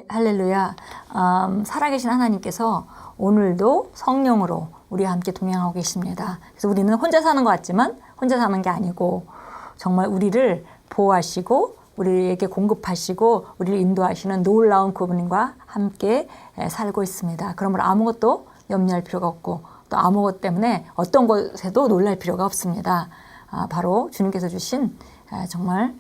할렐루야. 살아계신 하나님께서 오늘도 성령으로 우리와 함께 동행하고 계십니다. 그래서 우리는 혼자 사는 것 같지만 혼자 사는 게 아니고 정말 우리를 보호하시고 우리에게 공급하시고 우리를 인도하시는 놀라운 그분과 함께 살고 있습니다. 그러므로 아무것도 염려할 필요가 없고 또 아무것 때문에 어떤 것에도 놀랄 필요가 없습니다. 바로 주님께서 주신 정말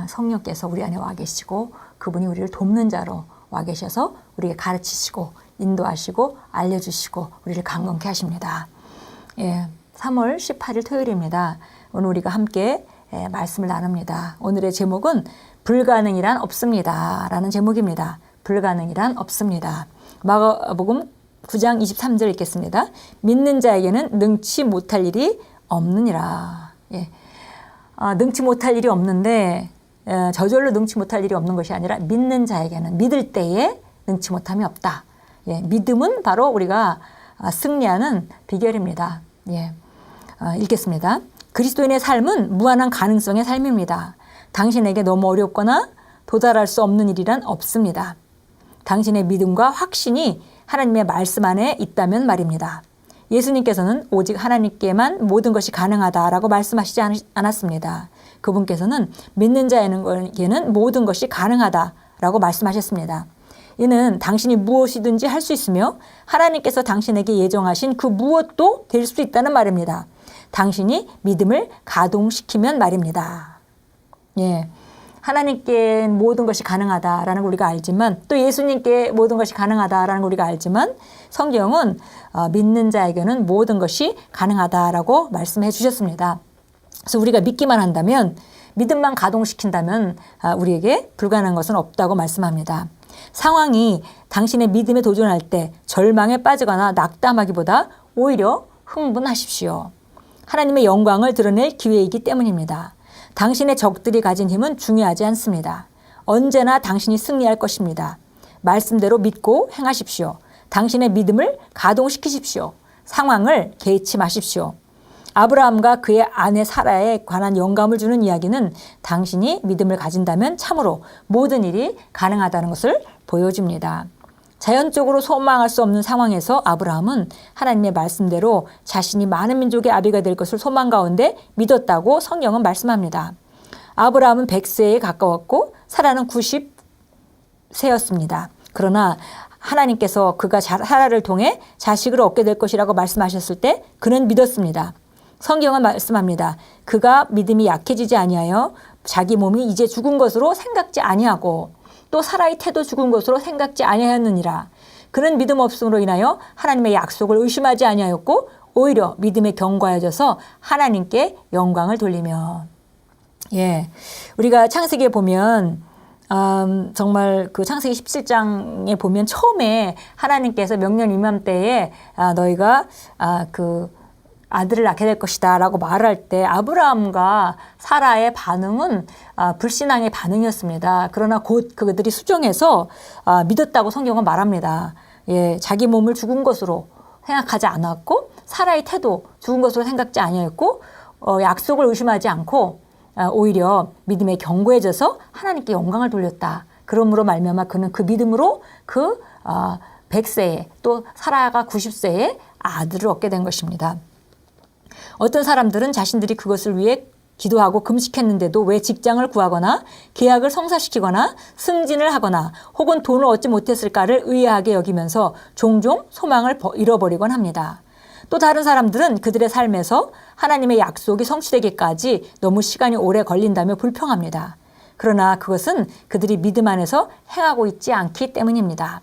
성령께서 우리 안에 와 계시고 그분이 우리를 돕는 자로 와 계셔서 우리에게 가르치시고 인도하시고 알려주시고 우리를 강건케 하십니다. 3월 18일 토요일입니다. 오늘 우리가 함께 말씀을 나눕니다. 오늘의 제목은 불가능이란 없습니다 라는 제목입니다. 불가능이란 없습니다. 마가복음 9장 23절 읽겠습니다. 믿는 자에게는 능치 못할 일이 없느니라. 능치 못할 일이 없는데 저절로 능치 못할 일이 없는 것이 아니라 믿는 자에게는 믿을 때에 능치 못함이 없다. 믿음은 바로 우리가 승리하는 비결입니다. 읽겠습니다. 그리스도인의 삶은 무한한 가능성의 삶입니다. 당신에게 너무 어렵거나 도달할 수 없는 일이란 없습니다. 당신의 믿음과 확신이 하나님의 말씀 안에 있다면 말입니다. 예수님께서는 오직 하나님께만 모든 것이 가능하다라고 말씀하시지 않았습니다. 그분께서는 믿는 자에게는 모든 것이 가능하다라고 말씀하셨습니다. 이는 당신이 무엇이든지 할 수 있으며 하나님께서 당신에게 예정하신 그 무엇도 될 수 있다는 말입니다. 당신이 믿음을 가동시키면 말입니다. 하나님께 모든 것이 가능하다라는 걸 우리가 알지만 또 예수님께 모든 것이 가능하다라는 걸 우리가 알지만 성경은 믿는 자에게는 모든 것이 가능하다라고 말씀해 주셨습니다. 그래서 우리가 믿기만 한다면 믿음만 가동시킨다면 우리에게 불가능한 것은 없다고 말씀합니다. 상황이 당신의 믿음에 도전할 때 절망에 빠지거나 낙담하기보다 오히려 흥분하십시오. 하나님의 영광을 드러낼 기회이기 때문입니다. 당신의 적들이 가진 힘은 중요하지 않습니다. 언제나 당신이 승리할 것입니다. 말씀대로 믿고 행하십시오. 당신의 믿음을 가동시키십시오. 상황을 개의치 마십시오. 아브라함과 그의 아내 사라에 관한 영감을 주는 이야기는 당신이 믿음을 가진다면 참으로 모든 일이 가능하다는 것을 보여줍니다. 자연적으로 소망할 수 없는 상황에서 아브라함은 하나님의 말씀대로 자신이 많은 민족의 아비가 될 것을 소망 가운데 믿었다고 성경은 말씀합니다. 아브라함은 100세에 가까웠고 사라는 90세였습니다. 그러나 하나님께서 그가 사라를 통해 자식을 얻게 될 것이라고 말씀하셨을 때 그는 믿었습니다. 성경은 말씀합니다. 그가 믿음이 약해지지 아니하여 자기 몸이 이제 죽은 것으로 생각지 아니하고 또 사라의 태도 죽은 것으로 생각지 아니하였느니라. 그는 믿음 없음으로 인하여 하나님의 약속을 의심하지 아니하였고 오히려 믿음에 견고해져서 하나님께 영광을 돌리며. 우리가 창세기에 보면 정말 그 창세기 17장에 보면 처음에 하나님께서 명령 이맘때에 너희가 그 아들을 낳게 될 것이다 라고 말할 때 아브라함과 사라의 반응은 불신앙의 반응이었습니다. 그러나 곧 그들이 수정해서 믿었다고 성경은 말합니다. 자기 몸을 죽은 것으로 생각하지 않았고 사라의 태도 죽은 것으로 생각지 아니었고 약속을 의심하지 않고 오히려 믿음에 견고해져서 하나님께 영광을 돌렸다. 그러므로 말미암아 그는 그 믿음으로 그 100세에 또 사라가 90세에 아들을 얻게 된 것입니다. 어떤 사람들은 자신들이 그것을 위해 기도하고 금식했는데도 왜 직장을 구하거나 계약을 성사시키거나 승진을 하거나 혹은 돈을 얻지 못했을까를 의아하게 여기면서 종종 소망을 잃어버리곤 합니다. 또 다른 사람들은 그들의 삶에서 하나님의 약속이 성취되기까지 너무 시간이 오래 걸린다며 불평합니다. 그러나 그것은 그들이 믿음 안에서 행하고 있지 않기 때문입니다.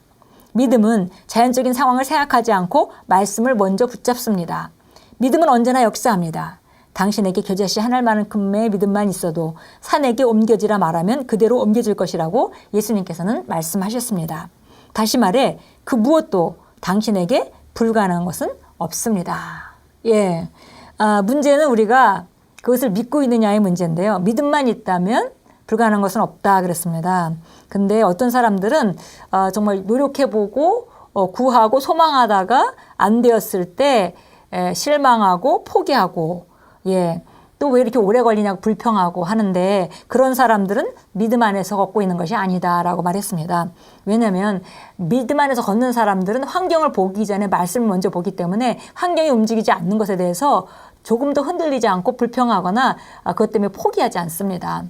믿음은 자연적인 상황을 생각하지 않고 말씀을 먼저 붙잡습니다. 믿음은 언제나 역사합니다. 당신에게 겨자씨 한 알만큼의 믿음만 있어도 산에게 옮겨지라 말하면 그대로 옮겨질 것이라고 예수님께서는 말씀하셨습니다. 다시 말해 그 무엇도 당신에게 불가능한 것은 없습니다. 문제는 우리가 그것을 믿고 있느냐의 문제인데요. 믿음만 있다면 불가능한 것은 없다 그랬습니다. 근데 어떤 사람들은 정말 노력해보고 구하고 소망하다가 안 되었을 때 실망하고 포기하고 또 왜 이렇게 오래 걸리냐고 불평하고 하는데 그런 사람들은 믿음 안에서 걷고 있는 것이 아니다라고 말했습니다. 왜냐하면 믿음 안에서 걷는 사람들은 환경을 보기 전에 말씀을 먼저 보기 때문에 환경이 움직이지 않는 것에 대해서 조금도 흔들리지 않고 불평하거나 그것 때문에 포기하지 않습니다.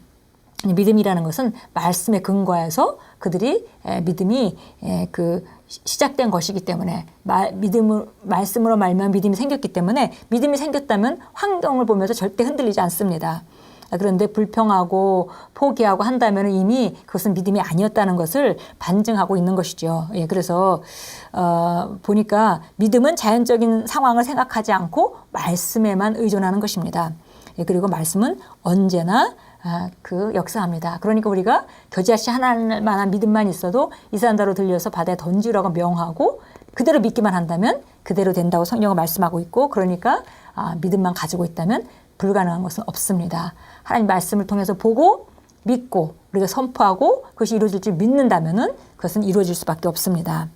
믿음이라는 것은 말씀에 근거해서 그들이 믿음이 시작된 것이기 때문에 말씀으로 말미암아 믿음이 생겼기 때문에 믿음이 생겼다면 환경을 보면서 절대 흔들리지 않습니다. 그런데 불평하고 포기하고 한다면 이미 그것은 믿음이 아니었다는 것을 반증하고 있는 것이죠. 그래서 보니까 믿음은 자연적인 상황을 생각하지 않고 말씀에만 의존하는 것입니다. 그리고 말씀은 언제나 역사합니다. 그러니까 우리가 겨자씨 하나만한 믿음만 있어도 이산다로 들려서 바다에 던지라고 명하고 그대로 믿기만 한다면 그대로 된다고 성경은 말씀하고 있고, 그러니까 믿음만 가지고 있다면 불가능한 것은 없습니다. 하나님 말씀을 통해서 보고 믿고 우리가 선포하고 그것이 이루어질 줄 믿는다면은 그것은 이루어질 수밖에 없습니다.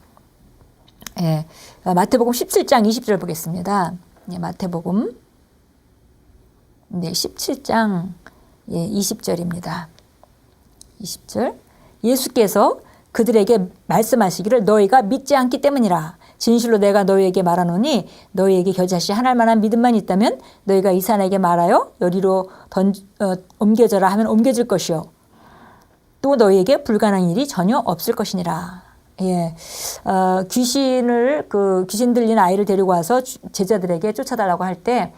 마태복음 17장 20절 보겠습니다. 마태복음 17장 20절입니다. 20절. 예수께서 그들에게 말씀하시기를 너희가 믿지 않기 때문이라. 진실로 내가 너희에게 말하노니 너희에게 겨자씨 하나만한 믿음만 있다면 너희가 이 산에게 말하여 여리로 옮겨져라 하면 옮겨질 것이요. 또 너희에게 불가능한 일이 전혀 없을 것이니라. 귀신 들린 아이를 데리고 와서 제자들에게 쫓아달라고 할 때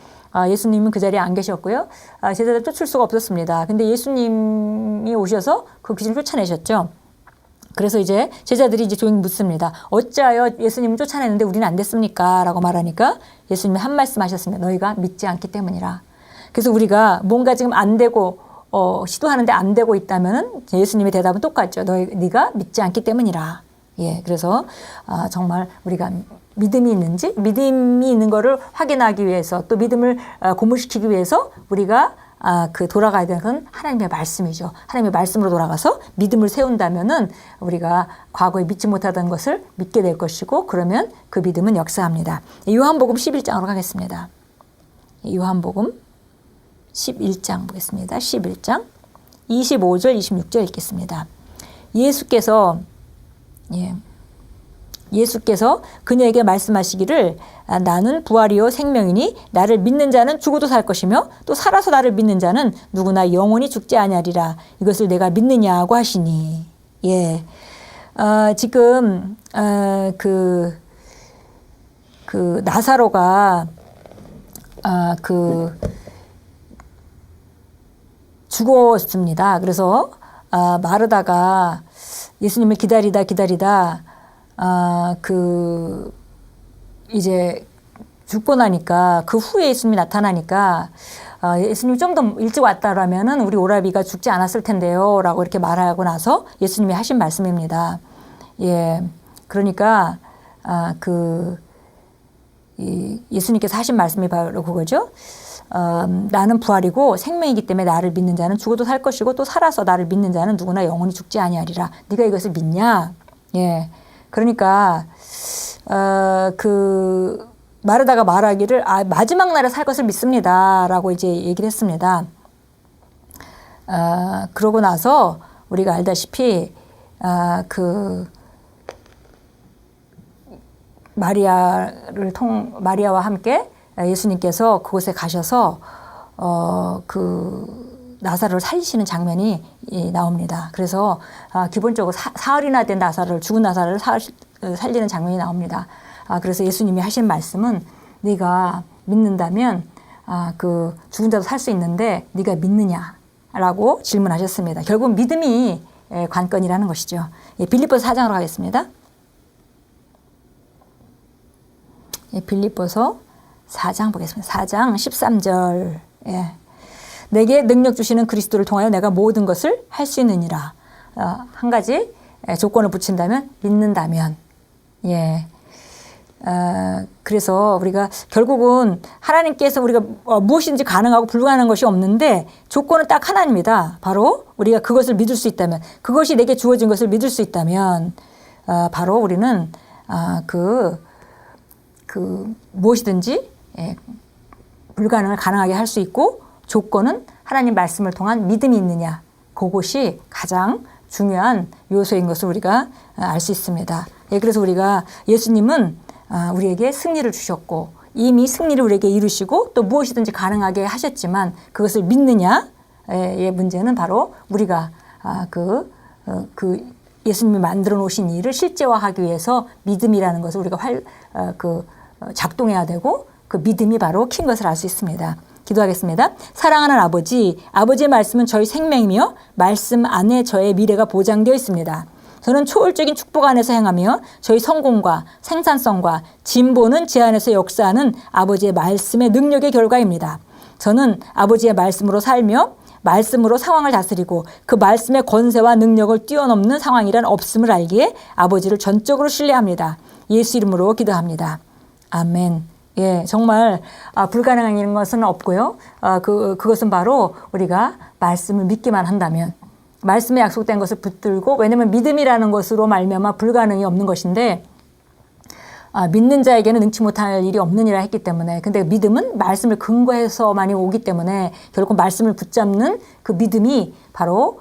예수님은 그 자리에 안 계셨고요. 제자들 쫓을 수가 없었습니다. 근데 예수님이 오셔서 그 귀신을 쫓아내셨죠. 그래서 이제 제자들이 이제 조용히 묻습니다. 어찌하여 예수님을 쫓아내는데 우리는 안 됐습니까? 라고 말하니까 예수님이 한 말씀 하셨습니다. 너희가 믿지 않기 때문이라. 그래서 우리가 뭔가 지금 안 되고 시도하는데 안 되고 있다면은 예수님의 대답은 똑같죠. 네가 믿지 않기 때문이라. 그래서 정말 우리가 믿음이 있는 거를 확인하기 위해서 또 믿음을 고무시키기 위해서 우리가 돌아가야 되는 건 하나님의 말씀이죠. 하나님의 말씀으로 돌아가서 믿음을 세운다면은 우리가 과거에 믿지 못하던 것을 믿게 될 것이고, 그러면 그 믿음은 역사합니다. 요한복음 11장으로 가겠습니다. 요한복음 11장 보겠습니다. 11장 25절 26절 읽겠습니다. 예수께서 그녀에게 말씀하시기를 나는 부활이요 생명이니 나를 믿는 자는 죽어도 살 것이며 또 살아서 나를 믿는 자는 누구나 영원히 죽지 아니하리라. 이것을 내가 믿느냐고 하시니. 지금 나사로가 죽었습니다. 그래서 마르다가 예수님을 기다리다 이제 죽고 나니까 그 후에 예수님이 나타나니까 예수님이 좀 더 일찍 왔다라면은 우리 오라비가 죽지 않았을 텐데요 라고 이렇게 말하고 나서 예수님이 하신 말씀입니다. 그러니까 예수님께서 하신 말씀이 바로 그거죠. 나는 부활이고 생명이기 때문에 나를 믿는 자는 죽어도 살 것이고 또 살아서 나를 믿는 자는 누구나 영원히 죽지 아니하리라. 네가 이것을 믿냐? 그러니까 마르다가 말하기를 마지막 날에 살 것을 믿습니다라고 이제 얘기를 했습니다. 그러고 나서 우리가 알다시피 마리아와 함께 예수님께서 그곳에 가셔서 나사로를 살리시는 장면이 나옵니다. 그래서 기본적으로 사흘이나 된 죽은 나사로를 살리는 장면이 나옵니다. 그래서 예수님이 하신 말씀은 네가 믿는다면 죽은 자도 살 수 있는데 네가 믿느냐라고 질문하셨습니다. 결국 믿음이 관건이라는 것이죠. 빌립보서 4장으로 가겠습니다. 빌립보서 4장 보겠습니다. 4장 13절. 내게 능력 주시는 그리스도를 통하여 내가 모든 것을 할 수 있느니라. 한 가지 조건을 붙인다면 믿는다면. 그래서 우리가 결국은 하나님께서 우리가 무엇인지 가능하고 불가능한 것이 없는데 조건은 딱 하나입니다. 바로 우리가 그것을 믿을 수 있다면, 그것이 내게 주어진 것을 믿을 수 있다면 바로 우리는 무엇이든지 불가능을 가능하게 할 수 있고 조건은 하나님 말씀을 통한 믿음이 있느냐. 그것이 가장 중요한 요소인 것을 우리가 알 수 있습니다. 예, 그래서 우리가 예수님은 우리에게 승리를 주셨고 이미 승리를 우리에게 이루시고 또 무엇이든지 가능하게 하셨지만 그것을 믿느냐의 문제는 바로 우리가 그 예수님이 만들어 놓으신 일을 실제화하기 위해서 믿음이라는 것을 우리가 작동해야 되고 그 믿음이 바로 킨 것을 알 수 있습니다. 기도하겠습니다. 사랑하는 아버지, 아버지의 말씀은 저희 생명이며 말씀 안에 저의 미래가 보장되어 있습니다. 저는 초월적인 축복 안에서 행하며 저희 성공과 생산성과 진보는 제 안에서 역사하는 아버지의 말씀의 능력의 결과입니다. 저는 아버지의 말씀으로 살며 말씀으로 상황을 다스리고 그 말씀의 권세와 능력을 뛰어넘는 상황이란 없음을 알기에 아버지를 전적으로 신뢰합니다. 예수 이름으로 기도합니다. 아멘. 예, 정말 불가능한 것은 없고요. 그것은 바로 우리가 말씀을 믿기만 한다면 말씀에 약속된 것을 붙들고 왜냐하면 믿음이라는 것으로 말미암아 불가능이 없는 것인데 믿는 자에게는 능치 못할 일이 없느니라 했기 때문에 근데 믿음은 말씀을 근거해서만이 오기 때문에 결국 말씀을 붙잡는 그 믿음이 바로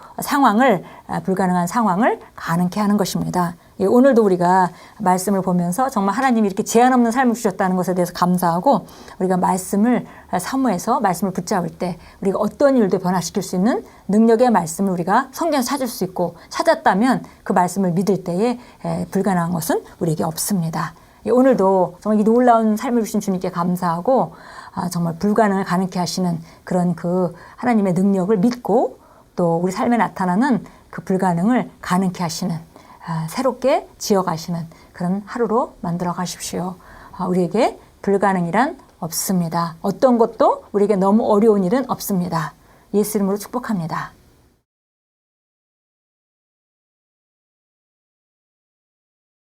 불가능한 상황을 가능케 하는 것입니다. 예, 오늘도 우리가 말씀을 보면서 정말 하나님이 이렇게 제한 없는 삶을 주셨다는 것에 대해서 감사하고 우리가 말씀을 사모해서 말씀을 붙잡을 때 우리가 어떤 일도 변화시킬 수 있는 능력의 말씀을 우리가 성경에서 찾을 수 있고 찾았다면 그 말씀을 믿을 때에 불가능한 것은 우리에게 없습니다. 예, 오늘도 정말 이 놀라운 삶을 주신 주님께 감사하고 정말 불가능을 가능케 하시는 그런 그 하나님의 능력을 믿고 또 우리 삶에 나타나는 그 불가능을 가능케 하시는 새롭게 지어가시는 그런 하루로 만들어 가십시오. 우리에게 불가능이란 없습니다. 어떤 것도 우리에게 너무 어려운 일은 없습니다. 예수 이름으로 축복합니다.